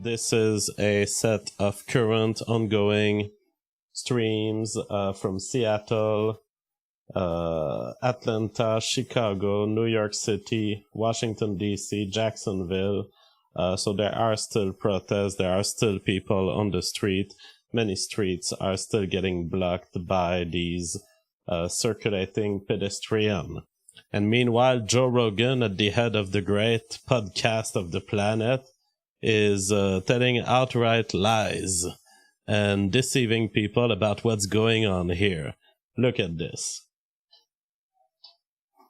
This is a set of current ongoing streams from Seattle, Atlanta, Chicago, New York City, Washington, D.C., Jacksonville. So there are still protests, there are still people on the street. Many streets are still getting blocked by these circulating pedestrians. And meanwhile, Joe Rogan, at the head of the great podcast of the planet, is telling outright lies and deceiving people about what's going on here. Look at this.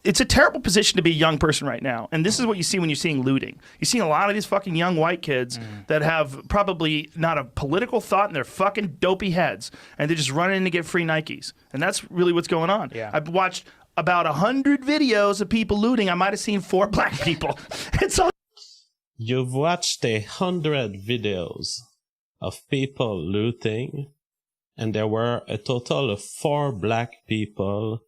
It's a terrible position to be a young person right now. And this is what you see when you're seeing looting. You're seeing a lot of these fucking young white kids that have probably not a political thought in their fucking dopey heads. And they're just running in to get free Nikes. And that's really what's going on. Yeah. I've watched about 100 videos of people looting. I might have seen 4 black people. It's all. You've watched 100 videos of people looting, and there were a total of 4 black people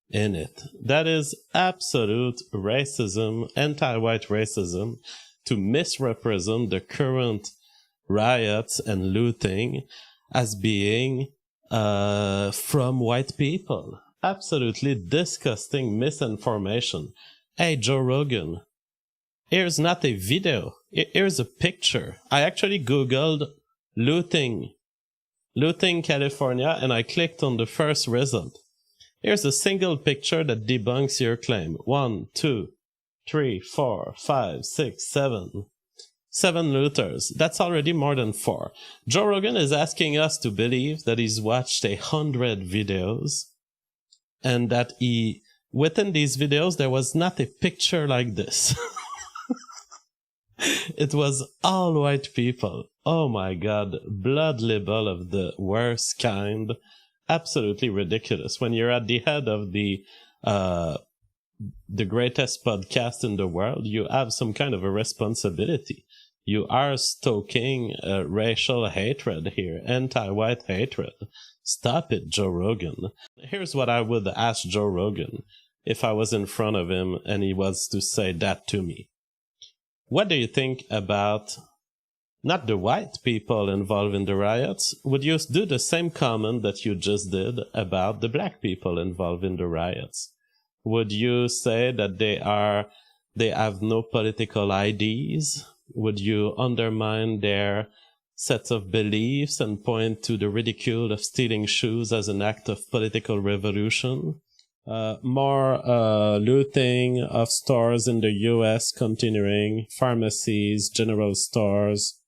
in it. That is absolute racism, anti-white racism, to misrepresent the current riots and looting as being from white people. Absolutely disgusting misinformation. Hey, Joe Rogan, here's not a video. Here's a picture. I actually Googled looting California, and I clicked on the first result. Here's a single picture that debunks your claim. 1, 2, 3, 4, 5, 6, 7. 7 looters. That's already more than 4. Joe Rogan is asking us to believe that he's watched 100 videos and that within these videos, there was not a picture like this. It was all white people. Oh my God. Blood libel of the worst kind. Absolutely ridiculous. When you're at the head of the greatest podcast in the world, you have some kind of a responsibility. You are stoking racial hatred here, anti-white hatred. Stop it, Joe Rogan. Here's what I would ask Joe Rogan if I was in front of him and he was to say that to me. What do you think about not the white people involved in the riots? Would you do the same comment that you just did about the black people involved in the riots? Would you say that they have no political IDs? Would you undermine their sets of beliefs and point to the ridicule of stealing shoes as an act of political revolution? More looting of stores in the US continuing, pharmacies, general stores.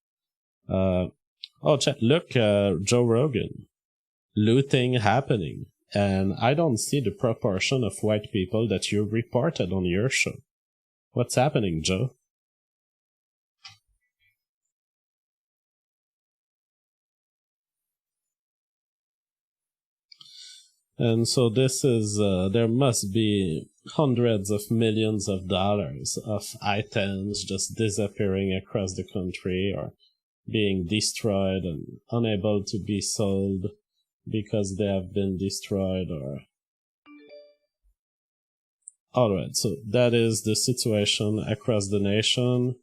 Look, Joe Rogan. Looting happening. And I don't see the proportion of white people that you reported on your show. What's happening, Joe? And so this is, there must be hundreds of millions of dollars of items just disappearing across the country or being destroyed and unable to be sold because they have been destroyed or... Alright, so that is the situation across the nation.